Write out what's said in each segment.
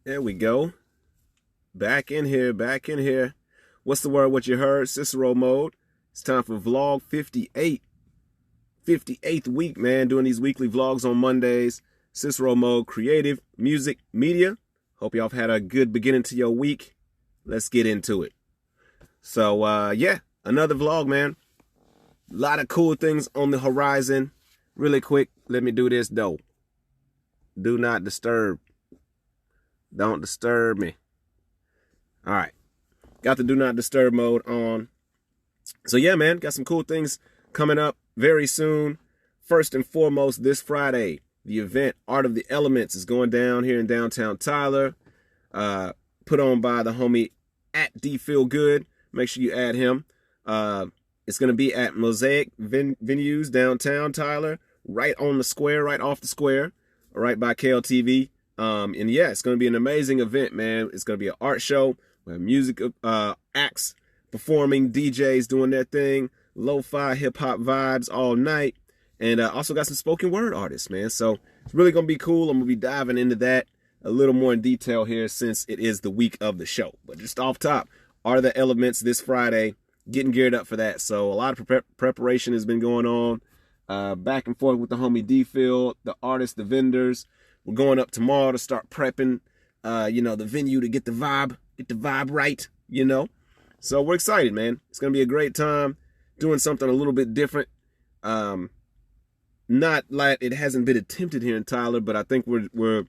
There we go. Back in here, back in here. What's the word? What you heard? Cicero mode. It's time for vlog 58. 58th week, man. Doing these weekly vlogs on Mondays. Cicero mode, creative, music, media. Hope y'all have had a good beginning to your week. Let's get into it. So, yeah, another vlog, man. A lot of cool things on the horizon. Really quick, let me do this, though. Do not disturb. Don't disturb me. All right. Got the do not disturb mode on. So yeah, man, got some cool things coming up very soon. First and foremost, this Friday, the event Art of the Elements is going down here in downtown Tyler. Put on by the homie at D Feel Good. Make sure you add him. It's going to be at Mosaic Venues downtown Tyler, right on the square, right off the square, right by KLTV. And yeah, it's going to be an amazing event, man. It's going to be an art show with music acts performing, DJs doing their thing, lo-fi hip-hop vibes all night, and also got some spoken word artists, man. So it's really going to be cool. I'm going to be diving into that a little more in detail here since it is the week of the show. But just off top, Art of the Elements this Friday, getting geared up for that. So a lot of preparation has been going on, back and forth with the homie D-Field, the artists, the vendors. We're going up tomorrow to start prepping, the venue to get the vibe right, So we're excited, man. It's going to be a great time doing something a little bit different. Not like it hasn't been attempted here in Tyler, but I think we're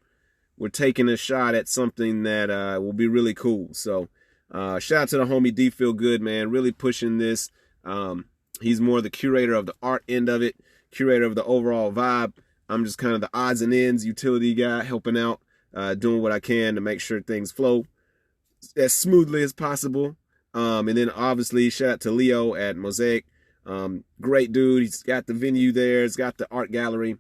taking a shot at something that will be really cool. So shout out to the homie D Feel Good, man, really pushing this. He's more the curator of the art end of it, curator of the overall vibe. I'm just kind of the odds and ends utility guy, helping out, doing what I can to make sure things flow as smoothly as possible. And then obviously shout out to Leo at Mosaic. Great dude. He's got the venue there. He's got the art gallery.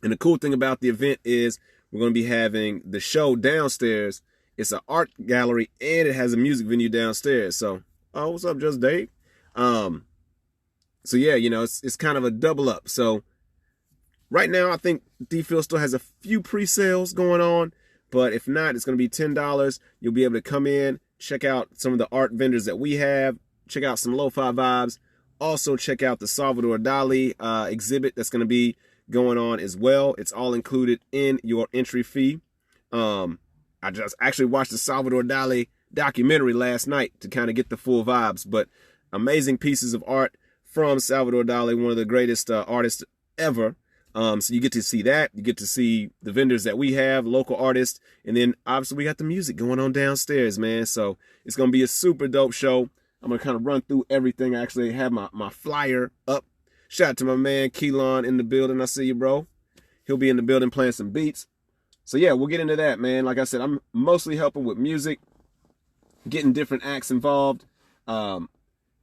And the cool thing about the event is we're going to be having the show downstairs. It's an art gallery and it has a music venue downstairs. So, oh, what's up, Just Dave? So yeah, it's kind of a double up. So right now, I think D-Field still has a few pre-sales going on, but if not, it's going to be $10. You'll be able to come in, check out some of the art vendors that we have, check out some lo-fi vibes, also check out the Salvador Dali exhibit that's going to be going on as well. It's all included in your entry fee. I just actually watched the Salvador Dali documentary last night to kind of get the full vibes, but amazing pieces of art from Salvador Dali, one of the greatest artists ever. So you get to see that. You get to see the vendors that we have, local artists. And then obviously we got the music going on downstairs, man. So it's going to be a super dope show. I'm going to kind of run through everything. I actually have my flyer up. Shout out to my man, Keelan, in the building. I see you, bro. He'll be in the building playing some beats. So yeah, we'll get into that, man. Like I said, I'm mostly helping with music, getting different acts involved.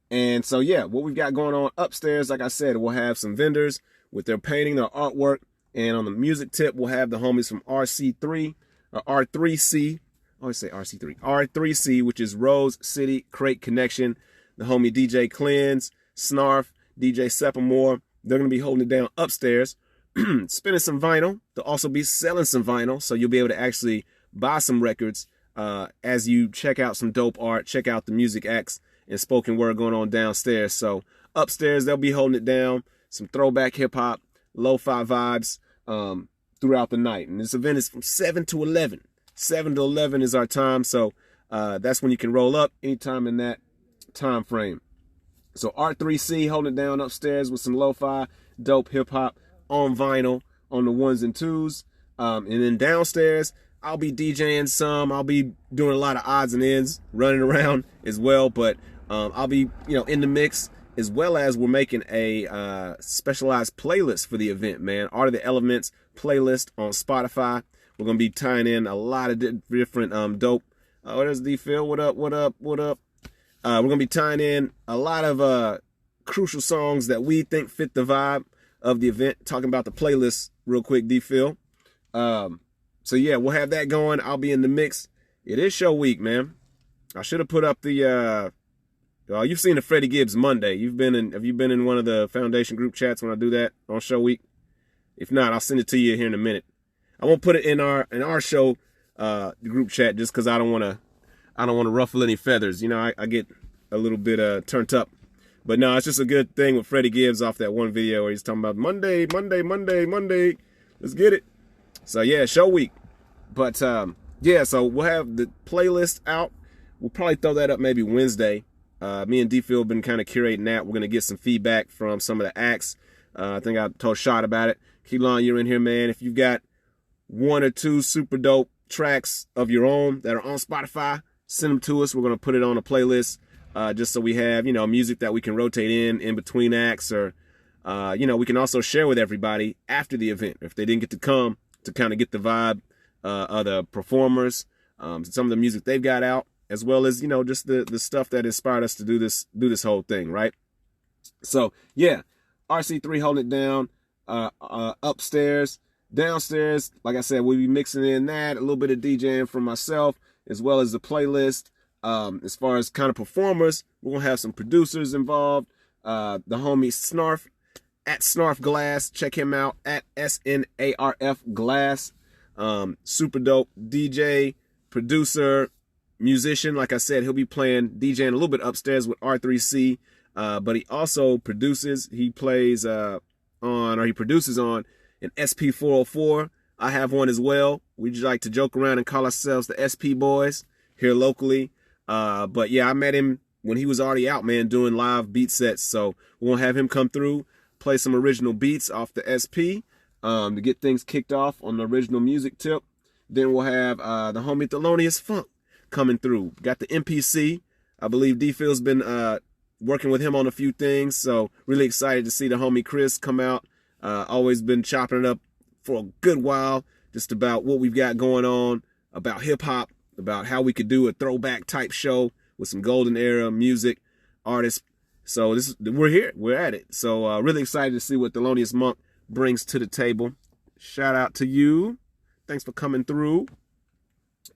And so yeah, what we've got going on upstairs, like I said, we'll have some vendors with their painting, their artwork. And on the music tip, we'll have the homies from RC3, or R3C. I always say RC3. R3C, which is Rose City Crate Connection. The homie DJ Cleanse, Snarf, DJ Seppamore. They're going to be holding it down upstairs, spinning some vinyl. They'll also be selling some vinyl, so you'll be able to actually buy some records as you check out some dope art, check out the music acts and spoken word going on downstairs. So upstairs, they'll be holding it down. Some throwback hip-hop, lo-fi vibes throughout the night. And this event is from 7 to 11. 7 to 11 is our time, so that's when you can roll up anytime in that time frame. So R3C holding it down upstairs with some lo-fi, dope hip-hop on vinyl on the ones and twos. And then downstairs, I'll be DJing some. I'll be doing a lot of odds and ends, running around as well. But I'll be, in the mix, as well as we're making a specialized playlist for the event, man. Art of the Elements playlist on Spotify. We're going to be tying in a lot of different dope. There's D-Phil. What up? We're going to be tying in a lot of crucial songs that we think fit the vibe of the event. Talking about the playlist real quick, D-Phil. So yeah, we'll have that going. I'll be in the mix. It is show week, man. I should have put up the you've seen the Freddie Gibbs Monday. Have you been in one of the foundation group chats when I do that on show week? If not, I'll send it to you here in a minute. I won't put it in our show group chat just because I don't want to ruffle any feathers. You know, I get a little bit turned up. But no, it's just a good thing with Freddie Gibbs off that one video where he's talking about Monday. Let's get it. So yeah, show week. But yeah, so we'll have the playlist out. We'll probably throw that up maybe Wednesday. Me and D-Phil have been kind of curating that. We're going to get some feedback from some of the acts. I think I told Shot about it. Keelan, you're in here, man. If you've got 1 or 2 super dope tracks of your own that are on Spotify, send them to us. We're going to put it on a playlist just so we have, you know, music that we can rotate in between acts, or, you know, we can also share with everybody after the event if they didn't get to come, to kind of get the vibe of the performers, some of the music they've got out, as well as, you know, just the stuff that inspired us to do this whole thing, right? So yeah, RC3 holding it down, upstairs. Downstairs, like I said, we'll be mixing in that, a little bit of DJing from myself, as well as the playlist. As far as kind of performers, we're going to have some producers involved. The homie Snarf, at Snarf Glass. Check him out, at SNARF Glass. Super dope DJ, producer, musician. Like I said, he'll be DJing a little bit upstairs with R3C. But he also produces. He plays he produces on an SP404. I have one as well. We just like to joke around and call ourselves the SP Boys here locally. But yeah, I met him when he was already out, man, doing live beat sets. So we're going to have him come through, play some original beats off the SP to get things kicked off on the original music tip. Then we'll have the homie Thelonious Funk coming through. Got the MPC. I believe D-Phil's been working with him on a few things. So really excited to see the homie Chris come out. Always been chopping it up for a good while, just about what we've got going on, about hip-hop, about how we could do a throwback type show with some golden era music artists. So we're here, we're at it. So really excited to see what Thelonious Monk brings to the table. Shout out to you. Thanks for coming through.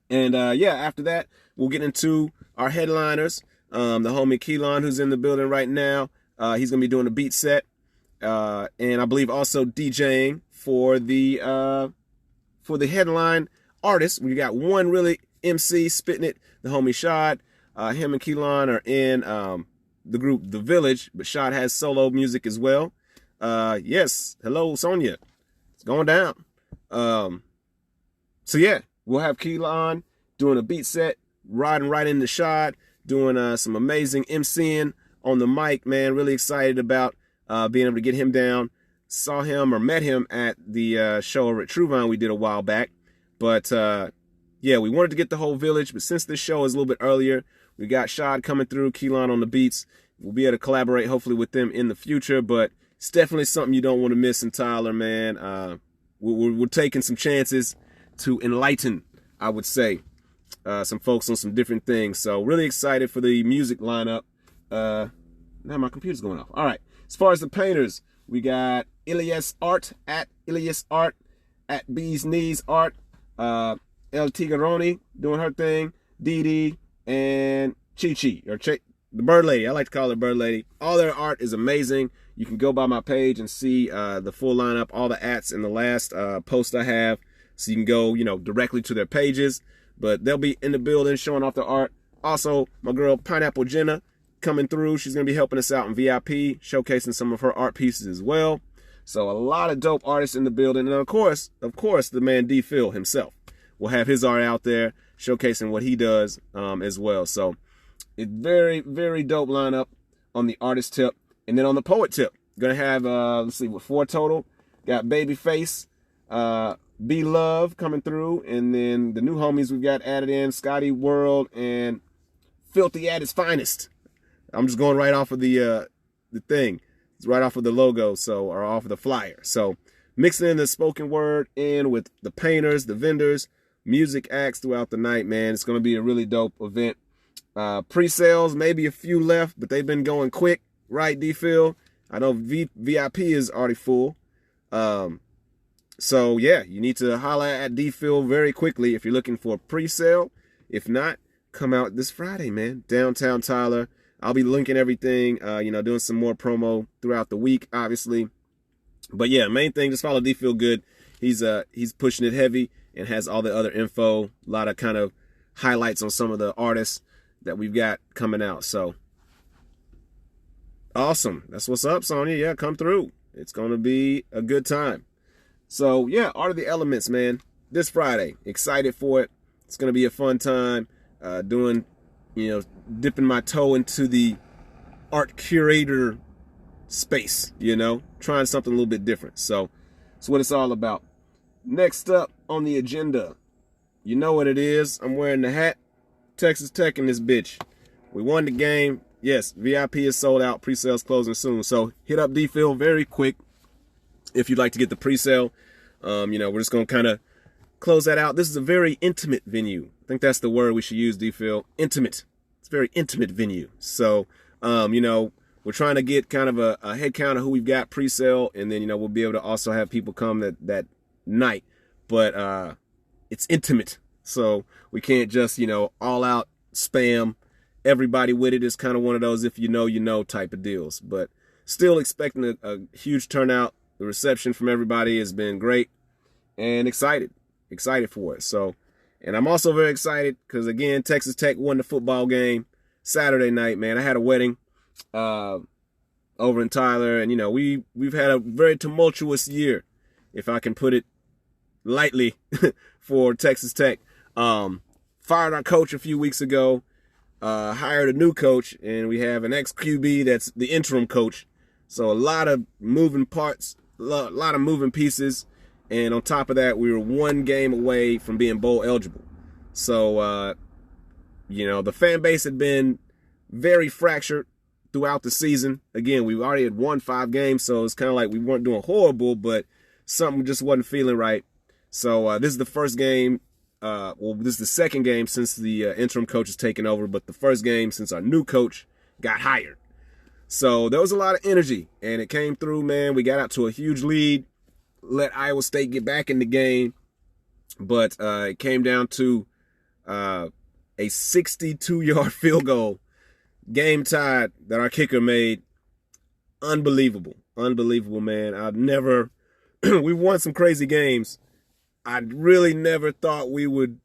And yeah, after that, we'll get into our headliners. The homie Keelan, who's in the building right now, he's gonna be doing a beat set. And I believe also DJing for the headline artist. We got one really MC spitting it, the homie Shad. Him and Keelan are in the group The Village, but Shad has solo music as well. Yes, hello Sonia, it's going down. So yeah, we'll have Keelan doing a beat set, riding right into Shad, doing some amazing MCing on the mic, man. Really excited about being able to get him down. Saw him or met him at the show over at Truvine we did a while back. But yeah, we wanted to get the whole village, but since this show is a little bit earlier, we got Shad coming through, Keelan on the beats. We'll be able to collaborate hopefully with them in the future, but it's definitely something you don't want to miss in Tyler, man. We're taking some chances to enlighten, I would say, some folks on some different things. So really excited for the music lineup. Now my computer's going off. All right. As far as the painters, we got Ilias Art, at Ilias Art, at Bees Knees Art, El Tigaroni doing her thing, Didi, and Chi-Chi, or the Bird Lady. I like to call her Bird Lady. All their art is amazing. You can go by my page and see the full lineup, all the ats in the last post I have. So you can go, you know, directly to their pages. But they'll be in the building showing off their art. Also, my girl Pineapple Jenna coming through. She's going to be helping us out in VIP, showcasing some of her art pieces as well. So a lot of dope artists in the building. And of course, the man D-Phil himself will have his art out there, showcasing what he does as well. So it's very, very dope lineup on the artist tip. And then on the poet tip, going to have, let's see, what, 4 total. Got Babyface, Be Love coming through. And then the new homies we've got added in, Scotty World and Filthy at its finest. I'm just going right off of the thing. It's right off of the logo, or off of the flyer. So mixing in the spoken word in with the painters, the vendors, music acts throughout the night, man. It's going to be a really dope event. Pre-sales, maybe a few left, but they've been going quick, right, D-Phil? I know VIP is already full. So yeah, you need to holler at D-Phil very quickly if you're looking for a pre-sale. If not, come out this Friday, man. Downtown Tyler. I'll be linking everything, you know, doing some more promo throughout the week, obviously. But yeah, main thing, just follow D-Phil Good. He's pushing it heavy. and has all the other info, a lot of kind of highlights on some of the artists that we've got coming out. So awesome. That's what's up, Sonya. Yeah, come through. It's going to be a good time. So yeah, Art of the Elements, man. This Friday. Excited for it. It's going to be a fun time. Doing, dipping my toe into the art curator space, trying something a little bit different. So that's what it's all about. Next up on the agenda, you know what it is. I'm wearing the hat. Texas Tech in this bitch. We won the game. Yes, VIP is sold out. Pre-sales closing soon. So hit up D-Phil very quick if you'd like to get the pre-sale. We're just going to kind of close that out. This is a very intimate venue. I think that's the word we should use, D-Phil. Intimate. It's a very intimate venue. So, we're trying to get kind of a head count of who we've got pre-sale, and then, we'll be able to also have people come that night. But it's intimate. So we can't just, all out spam everybody with it. It's kind of one of those if you know type of deals. But still expecting a huge turnout. The reception from everybody has been great, and excited for it. So, and I'm also very excited because, again, Texas Tech won the football game Saturday night, man. I had a wedding over in Tyler, and, we've had a very tumultuous year, if I can put it lightly, for Texas Tech. Fired our coach a few weeks ago, hired a new coach, and we have an ex-QB that's the interim coach. So a lot of moving parts, a lot of moving pieces. And on top of that, we were one game away from being bowl eligible. So, the fan base had been very fractured throughout the season. Again, we already had won 5 games, so it's kind of like we weren't doing horrible, but something just wasn't feeling right. So this is the first game. This is the second game since the interim coach has taken over, but the first game since our new coach got hired. So there was a lot of energy, and it came through, man. We got out to a huge lead, let Iowa State get back in the game, but it came down to a 62-yard field goal, game tied, that our kicker made. Unbelievable, man. I've never, we won some crazy games. I really never thought we would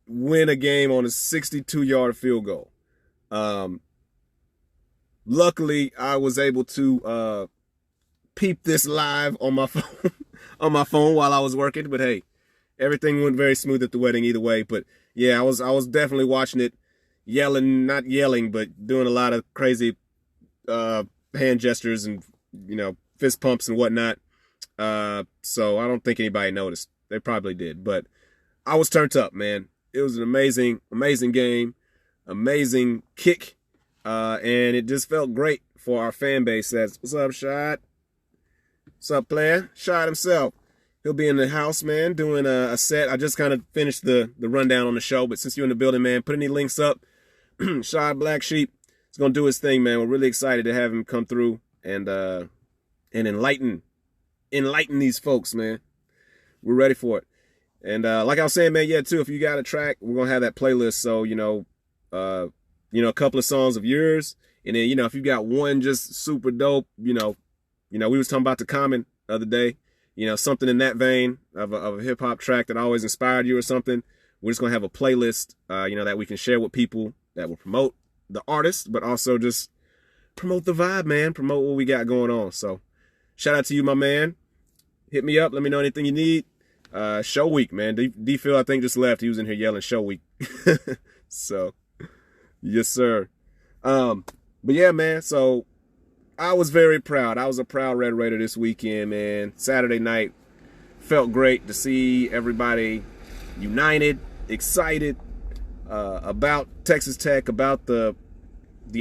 win a game on a 62-yard field goal. Luckily, I was able to peep this live on my phone while I was working. But hey, everything went very smooth at the wedding either way. But yeah, I was definitely watching it, not yelling, but doing a lot of crazy hand gestures and fist pumps and whatnot. So I don't think anybody noticed. They probably did, but I was turned up, man. It was an amazing game, amazing kick. And it just felt great for our fan base. What's up, Shad? What's up, player? Shad himself. He'll be in the house, man, doing a set. I just kind of finished the rundown on the show, but since you're in the building, man, put any links up. Shad Black Sheep is going to do his thing, man. We're really excited to have him come through and enlighten these folks, man. We're ready for it. And like I was saying, man, yeah, too, if you got a track, we're going to have that playlist. So, a couple of songs of yours, and then, if you got one just super dope, we was talking about the Common the other day, something in that vein of a hip hop track that always inspired you or something. We're just going to have a playlist, that we can share with people that will promote the artist, but also just promote the vibe, man, promote what we got going on. So shout out to you, my man. Hit me up. Let me know anything you need. Show week, man. D-Phil, I think, just left. He was in here yelling show week. So, yes, sir. But yeah, man. So I was very proud. I was a proud Red Raider this weekend, man. Saturday night felt great to see everybody united, excited about Texas Tech, about the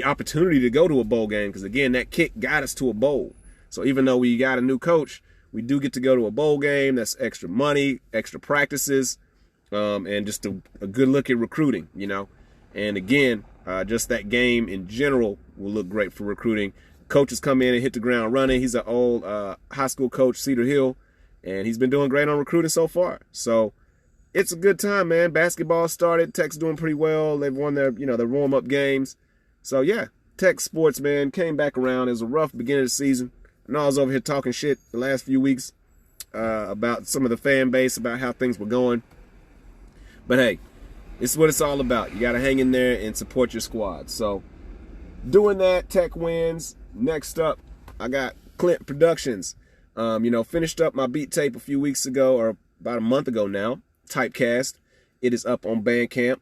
opportunity to go to a bowl game. Because again, that kick got us to a bowl. So even though we got a new coach, we do get to go to a bowl game. That's extra money, extra practices, and just a good look at recruiting, And again, just that game in general will look great for recruiting. Coaches come in and hit the ground running. He's an old high school coach, Cedar Hill, and he's been doing great on recruiting so far. So it's a good time, man. Basketball started. Tech's doing pretty well. They've won their warm-up games. So yeah, Tech sports, man, came back around. It was a rough beginning of the season. I know I was over here talking shit the last few weeks about some of the fan base, about how things were going. But hey, it's what it's all about. You got to hang in there and support your squad. So doing that, Tech wins. Next up, I got Clint Productions. Finished up my beat tape a few weeks ago, or about a month ago now, Typecast. It is up on Bandcamp.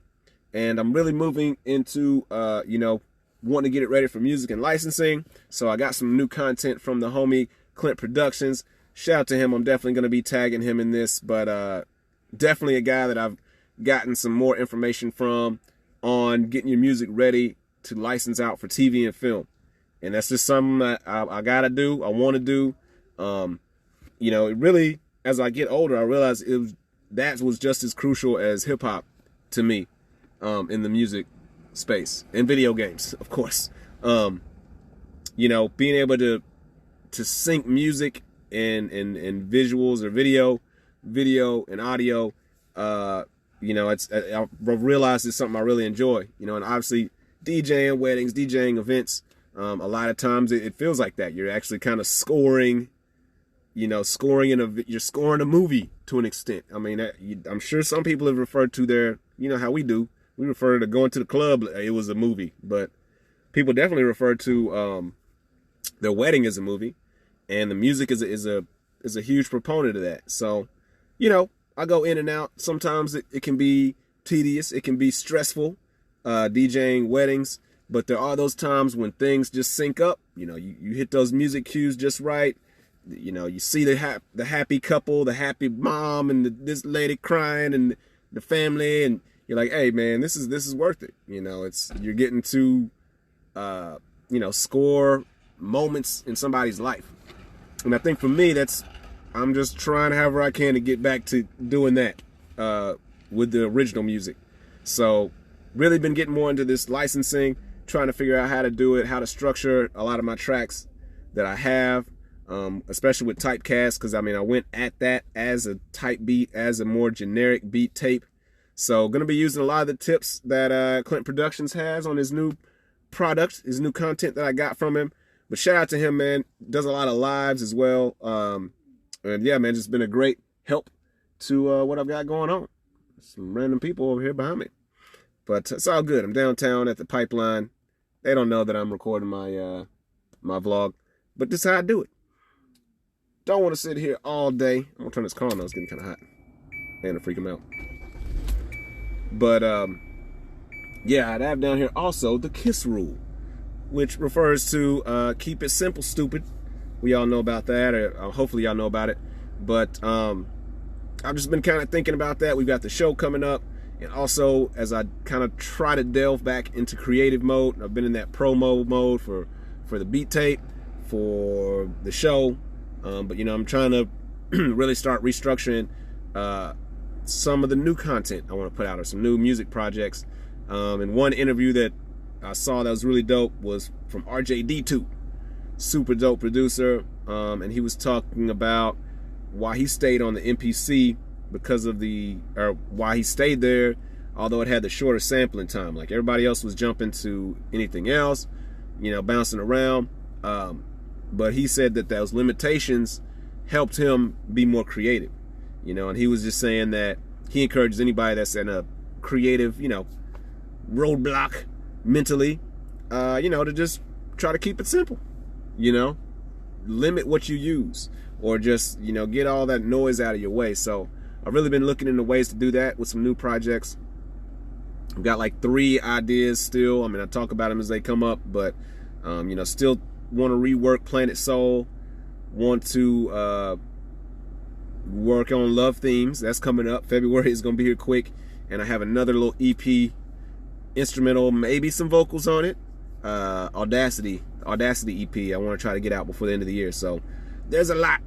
And I'm really moving into, wanting to get it ready for music and licensing. So I got some new content from the homie Clint Productions. Shout out to him. I'm definitely going to be tagging him in this, but definitely a guy that I've gotten some more information from on getting your music ready to license out for TV and film. And that's just something that I got to do. I want to do. It really, as I get older, I realize that was just as crucial as hip hop to me. In the music space and video games, of course. Being able to sync music and visuals or video and audio, I realized it's something I really enjoy. And obviously DJing weddings, DJing events, a lot of times it feels like that. You're actually kind of scoring. You're scoring a movie to an extent. I mean, I'm sure some people have referred to their, how we do. We refer to going to the club, it was a movie, but people definitely refer to their wedding as a movie, and the music is a huge proponent of that. So, I go in and out. Sometimes it can be tedious, it can be stressful, DJing weddings, but there are those times when things just sync up. You hit those music cues just right. You see the happy couple, the happy mom, and this lady crying, and the family, and you're like, hey man, this is worth it. You're getting to, score moments in somebody's life. And I think for me, I'm just trying however I can to get back to doing that, with the original music. So really been getting more into this licensing, trying to figure out how to do it, how to structure a lot of my tracks that I have, especially with Typecast. Cause I went at that as a type beat, as a more generic beat tape. So going to be using a lot of the tips that Clint Productions has on his new product, his new content that I got from him. But shout out to him, man. Does a lot of lives as well. And yeah, man, just been a great help to what I've got going on. Some random people over here behind me. But it's all good. I'm downtown at the Pipeline. They don't know that I'm recording my my vlog. But this is how I do it. Don't want to sit here all day. I'm going to turn this car on. It's getting kind of hot. And to freak him out. But, yeah, I'd have down here also the KISS rule, which refers to keep it simple, stupid. We all know about that, or hopefully y'all know about it. But I've just been kind of thinking about that. We've got the show coming up. And also, as I kind of try to delve back into creative mode, I've been in that promo mode for the beat tape, for the show. But, I'm trying to really start restructuring some of the new content I want to put out, or some new music projects. And one interview that I saw that was really dope was from RJD2, super dope producer, and he was talking about why he stayed on the MPC why he stayed there, although it had the shorter sampling time. Like everybody else was jumping to anything else, bouncing around. But he said that those limitations helped him be more creative. And he was just saying that he encourages anybody that's in a creative, roadblock mentally, to just try to keep it simple, limit what you use, or just, get all that noise out of your way. So I've really been looking into ways to do that with some new projects. I've got like 3 ideas still. I talk about them as they come up, but, still want to rework Planet Soul, want to, work on love themes. That's coming up. February is going to be here quick. And I have another little EP, instrumental, maybe some vocals on it. Audacity EP. I want to try to get out before the end of the year. So there's a lot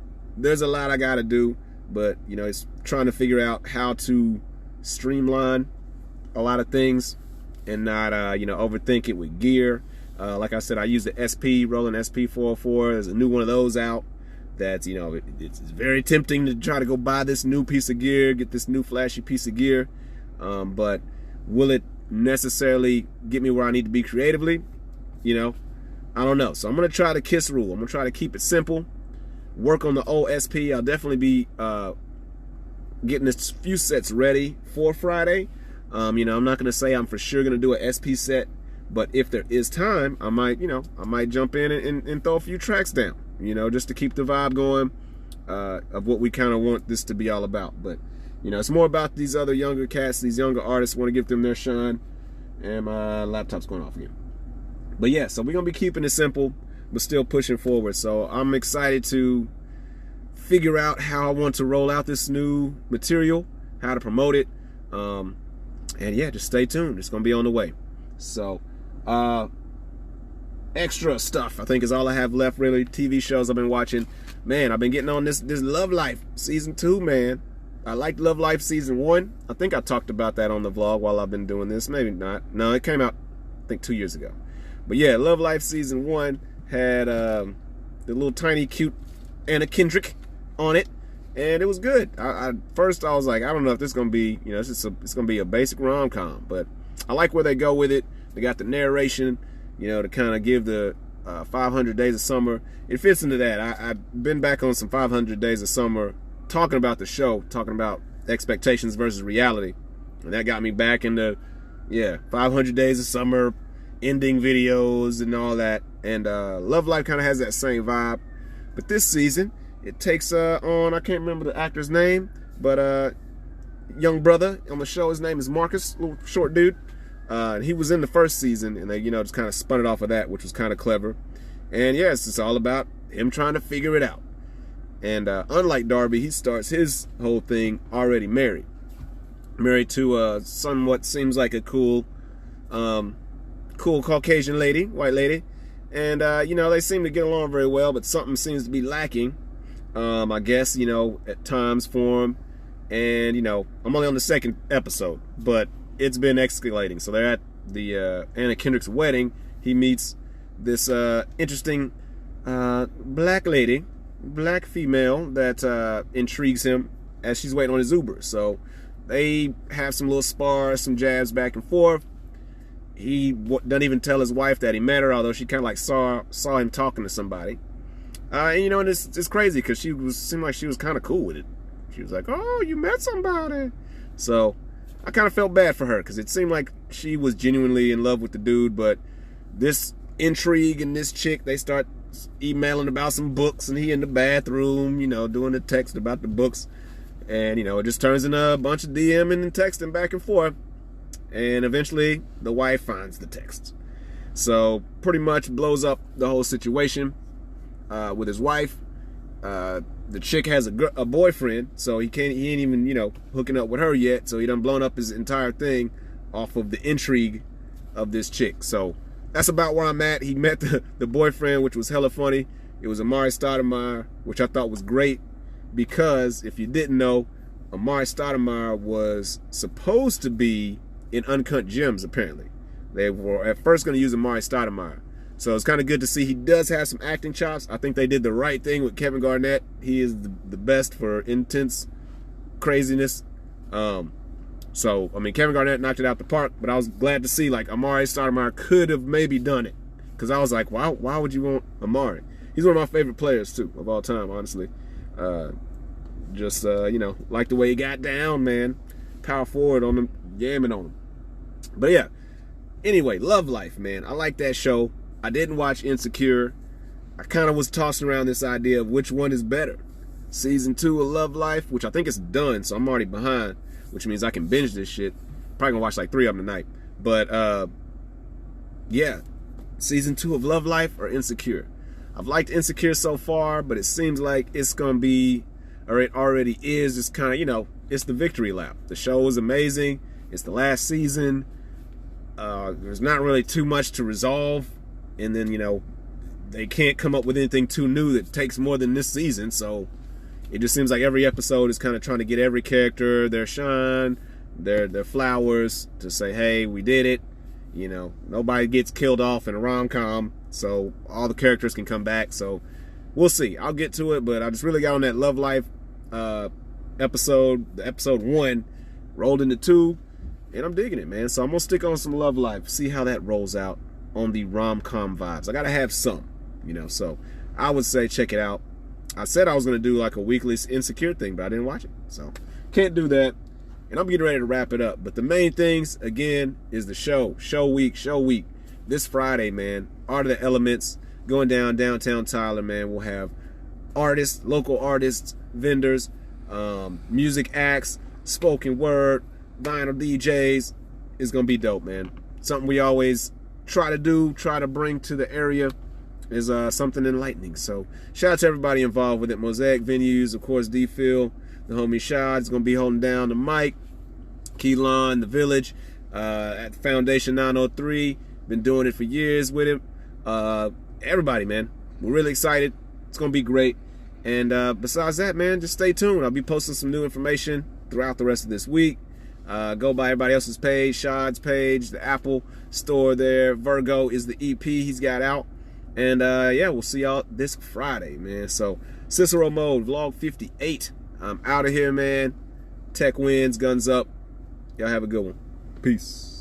I got to do. But, it's trying to figure out how to streamline a lot of things and not, overthink it with gear. Like I said, I use the SP, Roland SP 404. There's a new one of those out. That's, it's very tempting to try to go buy this new piece of gear, get this new flashy piece of gear. But will it necessarily get me where I need to be creatively? I don't know. So I'm going to try the KISS rule. I'm going to try to keep it simple. Work on the old SP. I'll definitely be getting a few sets ready for Friday. You know, I'm not gonna say I'm for sure gonna do a SP set, but if there is time, I might, you know, I might jump in and throw a few tracks down, you know, just to keep the vibe going of what we kind of want this to be all about. But, you know, it's more about these other younger cats, these younger artists, want to give them their shine. And my laptop's going off again. But yeah, so we're going to be keeping it simple, but still pushing forward. So I'm excited to figure out how I want to roll out this new material, how to promote it. And yeah, just stay tuned. It's going to be on the way. So, extra stuff, I think, is all I have left, really. TV shows I've been watching. Man, I've been getting on this Love Life season 2, man. I liked Love Life season 1. I think I talked about that on the vlog while I've been doing this. Maybe not. No, it came out, I think, 2 years ago. But yeah, Love Life season 1 had the little tiny cute Anna Kendrick on it, and it was good. First I was like, I don't know if this is gonna be, you know, it's gonna be a basic rom-com, but I like where they go with it. They got the narration, you know, to kind of give the 500 Days of Summer. It fits into that. I've been back on some 500 Days of Summer, talking about the show, talking about expectations versus reality, and that got me back into, yeah, 500 Days of Summer ending videos and all that. And Love Life kind of has that same vibe, but this season it takes on, I can't remember the actor's name, but young brother on the show, his name is Marcus, little short dude. He was in the first season, and they, you know, just kind of spun it off of that, which was kind of clever. And yes, it's all about him trying to figure it out. And unlike Darby, he starts his whole thing already married to a somewhat seems like a cool Caucasian lady, white lady. And you know, they seem to get along very well, but something seems to be lacking, I guess, you know, at times for him. And you know, I'm only on the 2nd episode, but it's been escalating. So they're at the Anna Kendrick's wedding. He meets this interesting black lady, black female, that intrigues him as she's waiting on his Uber. So they have some little spars, some jabs back and forth. He doesn't even tell his wife that he met her, although she kind of like saw him talking to somebody. And you know, and it's crazy because seemed like she was kind of cool with it. She was like, "Oh, you met somebody." So I kind of felt bad for her because it seemed like she was genuinely in love with the dude, but this intrigue and this chick, they start emailing about some books, and he in the bathroom, you know, doing the text about the books, and you know, it just turns into a bunch of DMing and texting back and forth, and eventually the wife finds the text. So pretty much blows up the whole situation with his wife. The chick has a boyfriend, so he ain't even, you know, hooking up with her yet, so he done blown up his entire thing off of the intrigue of this chick. So that's about where I'm at. He met the boyfriend, which was hella funny. It was Amari Stoudemire, which I thought was great, because if you didn't know, Amari Stoudemire was supposed to be in Uncut Gems, apparently. They were at first going to use Amari Stoudemire. So it's kind of good to see he does have some acting chops. I think they did the right thing with Kevin Garnett. He is the best for intense craziness. So, I mean, Kevin Garnett knocked it out the park, but I was glad to see, like, Amari Stoudemire could have maybe done it. Because I was like, why would you want Amari? He's one of my favorite players, too, of all time, honestly. You know, like the way he got down, man. Power forward on him, yamming on him. But yeah, anyway, Love Life, man. I like that show. I didn't watch Insecure. I kind of was tossing around this idea of which one is better. Season 2 of Love Life, which I think is done, so I'm already behind, which means I can binge this shit. Probably gonna watch like 3 of them tonight. But yeah, Season 2 of Love Life or Insecure. I've liked Insecure so far, but it seems like it's gonna be, or it already is, just kind of, you know, it's the victory lap. The show is amazing. It's the last season. There's not really too much to resolve. And then, you know, they can't come up with anything too new that takes more than this season. So it just seems like every episode is kind of trying to get every character their shine, their flowers, to say, hey, we did it. You know, nobody gets killed off in a rom-com, so all the characters can come back. So we'll see. I'll get to it, but I just really got on that Love Life episode. The episode 1 rolled into 2, and I'm digging it, man. So I'm gonna stick on some Love Life, see how that rolls out on the rom-com vibes. I gotta have some, you know, so I would say check it out. I said I was gonna do like a weekly Insecure thing, but I didn't watch it, so can't do that. And I'm getting ready to wrap it up. But the main things, again, is the show week. This Friday, man, Art of the Elements, going downtown Tyler, man. We'll have artists, local artists, vendors, music acts, spoken word, vinyl DJs. It's going to be dope, man. Something we always try to bring to the area is something enlightening. So shout out to everybody involved with it. Mosaic Venues, of course, D-Phil, the homie Shad is going to be holding down the mic. Keelan, the Village, at Foundation 903. Been doing it for years with him. Everybody, man. We're really excited. It's going to be great. And besides that, man, just stay tuned. I'll be posting some new information throughout the rest of this week. Go by everybody else's page, Shad's page, the Apple store there. Virgo is the EP he's got out. And yeah, we'll see y'all this Friday, man. So Cicero Mode, vlog 58. I'm out of here, man. Tech wins, guns up. Y'all have a good one. Peace.